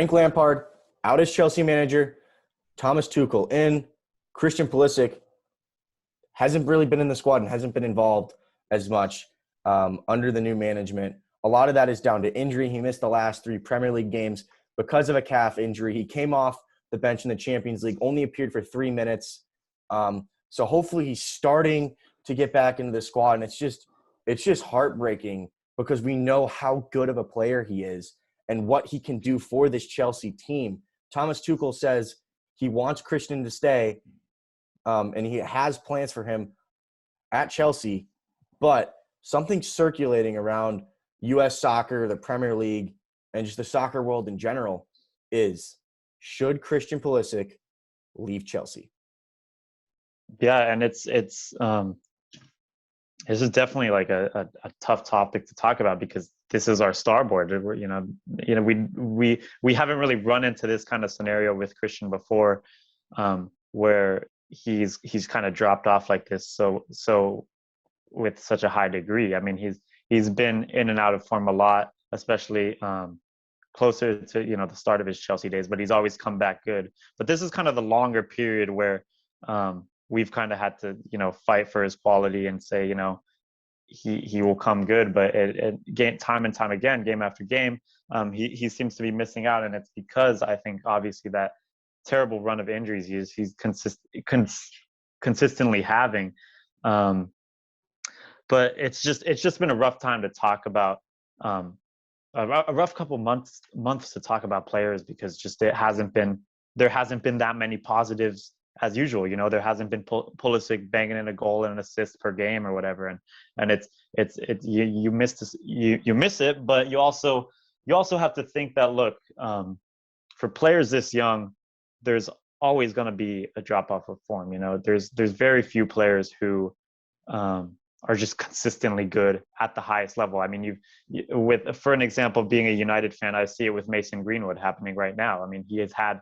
Frank Lampard out as Chelsea manager, Thomas Tuchel in, Christian Pulisic hasn't really been in the squad and hasn't been involved as much under the new management. A lot of that is down to injury. He missed the last 3 Premier League games because of a calf injury. He came off the bench in the Champions League, only appeared for 3 minutes. So hopefully he's starting to get back into the squad. And it's just heartbreaking because we know how good of a player he is and what he can do for this Chelsea team. Thomas Tuchel says he wants Christian to stay, and he has plans for him at Chelsea. But something circulating around U.S. soccer, the Premier League, and just the soccer world in general is, should Christian Pulisic leave Chelsea? Yeah, and it's this is definitely like a tough topic to talk about because this is our starboard. We haven't really run into this kind of scenario with Christian before, where he's kind of dropped off like this. So with such a high degree. I mean, he's been in and out of form a lot, especially closer to the start of his Chelsea days. But he's always come back good. But this is kind of the longer period where we've kind of had to fight for his quality and say he will come good. But time and time again, game after game, he seems to be missing out, and it's because I think obviously that terrible run of injuries he's consistently having. But it's just been a rough time to talk about, a rough couple months to talk about players because just there hasn't been that many positives as usual. There hasn't been Pulisic banging in a goal and an assist per game or whatever, and you miss it, but you also have to think that look, for players this young, there's always going to be a drop off of form. There's very few players who are just consistently good at the highest level. I mean, for an example, being a United fan, I see it with Mason Greenwood happening right now. I mean, he has had,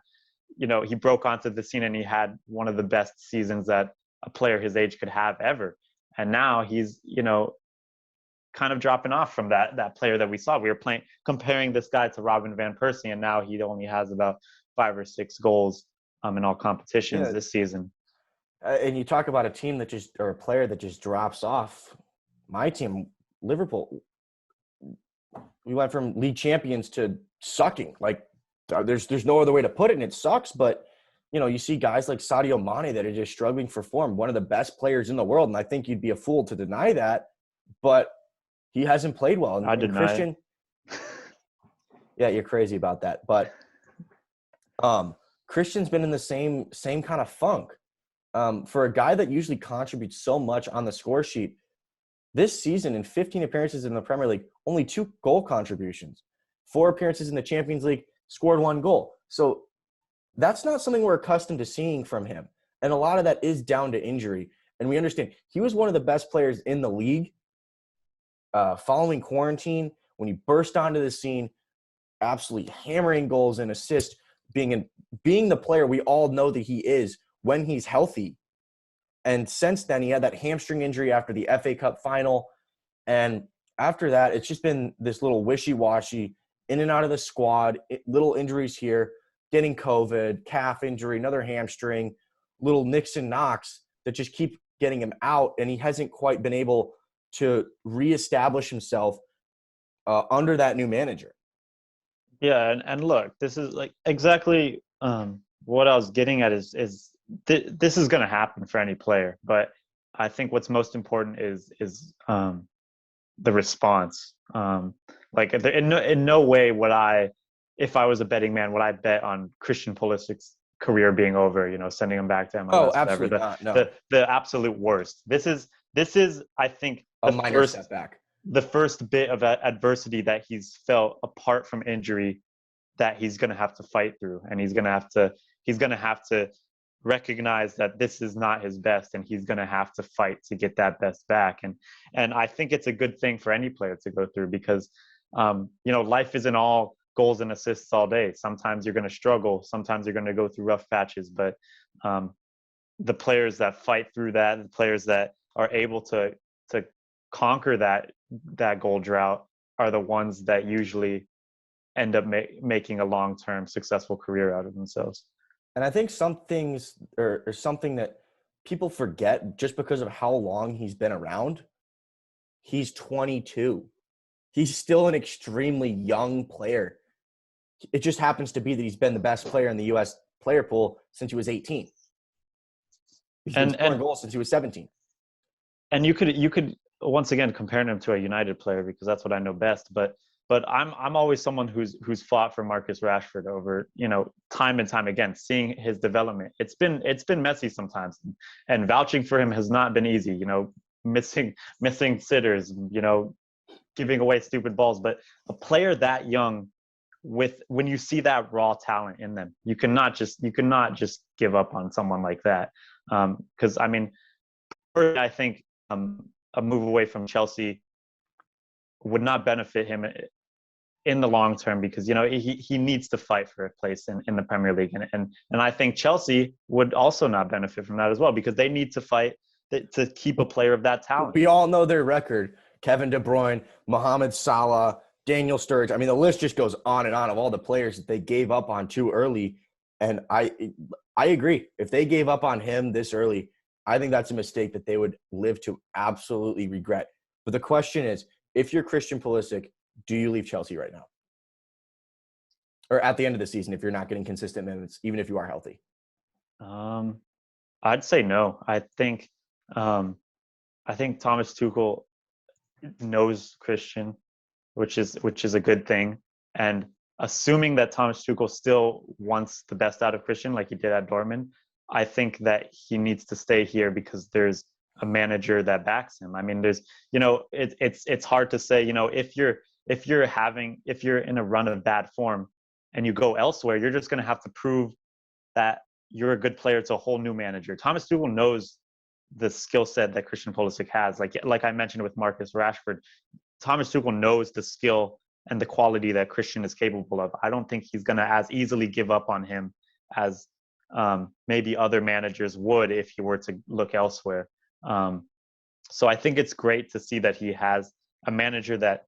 he broke onto the scene and he had one of the best seasons that a player his age could have ever. And now he's, kind of dropping off from that player that we saw. We were comparing this guy to Robin van Persie, and now he only has about 5 or 6 goals in all competitions this season. And you talk about a player that just drops off. My team, Liverpool, we went from league champions to sucking. Like, there's no other way to put it, and it sucks. But, you see guys like Sadio Mane that are just struggling for form, one of the best players in the world, and I think you'd be a fool to deny that. But he hasn't played well. And I deny Christian, yeah, you're crazy about that. But Christian's been in the same kind of funk. For a guy that usually contributes so much on the score sheet, this season in 15 appearances in the Premier League, only 2 goal contributions. 4 appearances in the Champions League, scored 1 goal. So that's not something we're accustomed to seeing from him. And a lot of that is down to injury. And we understand he was one of the best players in the league following quarantine when he burst onto the scene, absolutely hammering goals and assists, being the player we all know that he is when he's healthy. And since then, he had that hamstring injury after the FA Cup final. And after that, it's just been this little wishy-washy, in and out of the squad, little injuries here, getting COVID, calf injury, another hamstring, little nicks and knocks that just keep getting him out. And he hasn't quite been able to reestablish himself under that new manager. Yeah, and look, this is like exactly what I was getting at is this is going to happen for any player, but I think what's most important is the response. Like in no way would I, if I was a betting man, would I bet on Christian Pulisic's career being over, sending him back to MLS. Oh, absolutely not. No. The absolute worst. This is I think a minor setback. The first bit of adversity that he's felt apart from injury that he's going to have to fight through, and he's going to have to recognize that this is not his best, and he's going to have to fight to get that best back. And I think it's a good thing for any player to go through because life isn't all goals and assists all day. Sometimes you're going to struggle. Sometimes you're going to go through rough patches. But the players that fight through that, the players that are able to conquer that goal drought, are the ones that usually end up making a long-term successful career out of themselves. And I think some things or something that people forget just because of how long he's been around, he's 22. He's still an extremely young player. It just happens to be that he's been the best player in the U.S. player pool since he was 18. He's been scoring goals since he was 17. And you could once again comparing him to a United player because that's what I know best. But I'm always someone who's fought for Marcus Rashford over, time and time again, seeing his development. It's been messy sometimes, and vouching for him has not been easy. Missing sitters, giving away stupid balls. But a player that young, when you see that raw talent in them, you cannot just give up on someone like that. Because I think a move away from Chelsea would not benefit him in the long term because he needs to fight for a place in the Premier League, and I think Chelsea would also not benefit from that as well because they need to fight to keep a player of that talent. We all know their record: Kevin De Bruyne, Mohamed Salah, Daniel Sturridge. The list just goes on and on of all the players that they gave up on too early. And I agree. If they gave up on him this early, I think that's a mistake that they would live to absolutely regret. But the question is, if you're Christian Pulisic, do you leave Chelsea right now? Or at the end of the season, if you're not getting consistent minutes, even if you are healthy? I'd say no. I think Thomas Tuchel knows Christian, which is a good thing. And assuming that Thomas Tuchel still wants the best out of Christian, like he did at Dortmund, I think that he needs to stay here because there's a manager that backs him. There's, it's hard to say, if you're in a run of bad form and you go elsewhere, you're just going to have to prove that you're a good player to a whole new manager. Thomas Tuchel knows the skill set that Christian Pulisic has. Like I mentioned with Marcus Rashford, Thomas Tuchel knows the skill and the quality that Christian is capable of. I don't think he's going to as easily give up on him as maybe other managers would if he were to look elsewhere. So I think it's great to see that he has a manager that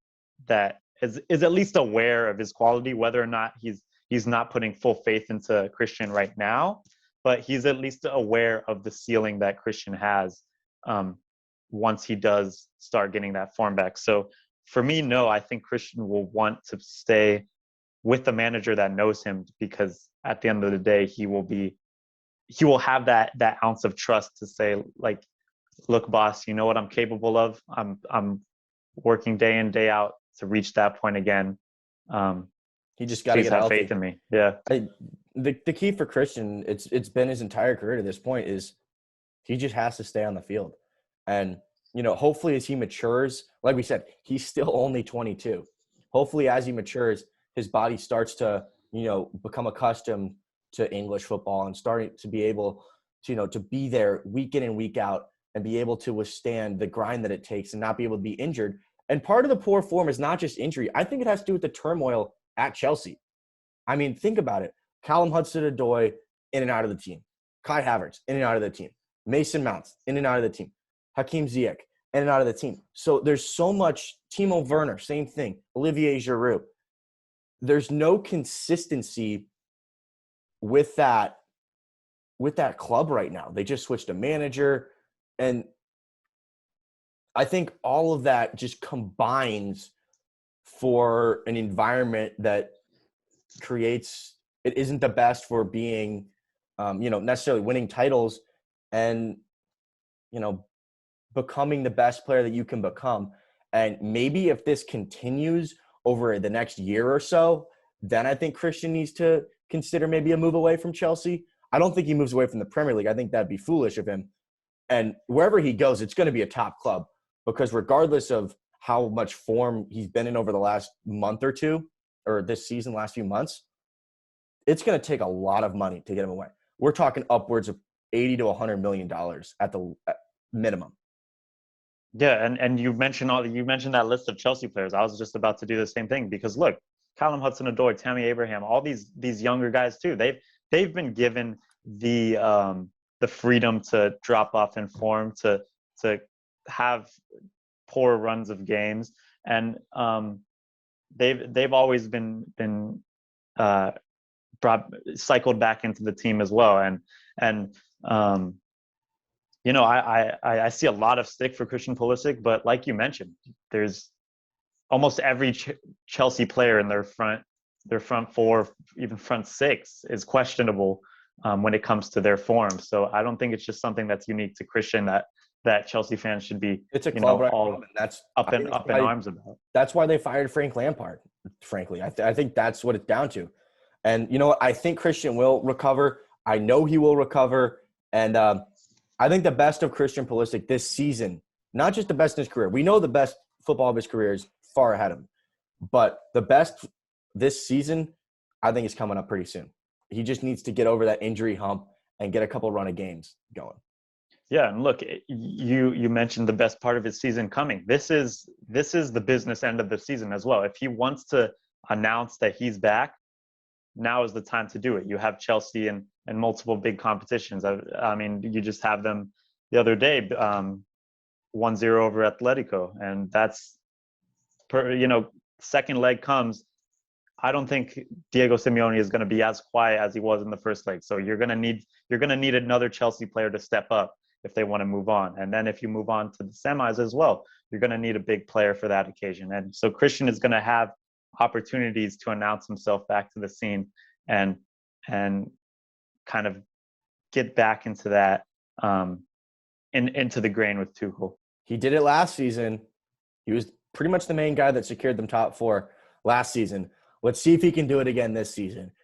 is at least aware of his quality, whether or not he's not putting full faith into Christian right now, but he's at least aware of the ceiling that Christian has once he does start getting that form back. So for me, no, I think Christian will want to stay with the manager that knows him because at the end of the day, he will have that ounce of trust to say, like, look, boss, you know what I'm capable of. I'm working day in, day out to reach that point again. He just got to get have healthy. faith in me. Yeah. The key for Christian, it's been his entire career to this point, is he just has to stay on the field. And, hopefully as he matures, like we said, he's still only 22. Hopefully as he matures, his body starts to, become accustomed to English football and starting to be able to, to be there week in and week out and be able to withstand the grind that it takes and not be able to be injured. And part of the poor form is not just injury. I think it has to do with the turmoil at Chelsea. Think about it. Callum Hudson-Odoi, in and out of the team. Kai Havertz, in and out of the team. Mason Mount, in and out of the team. Hakim Ziyech, in and out of the team. So there's so much. Timo Werner, same thing. Olivier Giroud. There's no consistency with that club right now. They just switched a manager. And I think all of that just combines for an environment that creates – it isn't the best for being, necessarily winning titles and, becoming the best player that you can become. And maybe if this continues over the next year or so, then I think Christian needs to consider maybe a move away from Chelsea. I don't think he moves away from the Premier League. I think that'd be foolish of him. And wherever he goes, it's going to be a top club because regardless of how much form he's been in over the last month or two, or this season, last few months, it's going to take a lot of money to get him away. We're talking upwards of $80 to $100 million at the minimum. Yeah, and you mentioned that list of Chelsea players. I was just about to do the same thing because look, Callum Hudson-Odoi, Tammy Abraham, all these younger guys too. They've been given the freedom to drop off in form, to have poor runs of games, and they've always been uh, cycled back into the team as well. And I see a lot of stick for Christian Pulisic, but like you mentioned, there's almost every Chelsea player in their front four, even front six, is questionable when it comes to their form. So I don't think it's just something that's unique to Christian that Chelsea fans should be, it's a club all that's up in arms about. That's why they fired Frank Lampard. Frankly, I think that's what it's down to. And you know what? I think Christian will recover. I know he will recover. And I think the best of Christian Pulisic this season, not just the best in his career. We know the best football of his career is far ahead of him. But the best this season, I think, is coming up pretty soon. He just needs to get over that injury hump and get a couple run of games going. Yeah, and look, you mentioned the best part of his season coming. This is the business end of the season as well. If he wants to announce that he's back, now is the time to do it. You have Chelsea and multiple big competitions. I mean, you just have them the other day, 1-0 over Atletico, and that's second leg comes. I don't think Diego Simeone is going to be as quiet as he was in the first leg. So you're going to need another Chelsea player to step up if they want to move on. And then if you move on to the semis as well, you're going to need a big player for that occasion. And so Christian is going to have opportunities to announce himself back to the scene and kind of get back into that into the grain with Tuchel. He did it last season. He was pretty much the main guy that secured them top four last season. Let's see if he can do it again this season.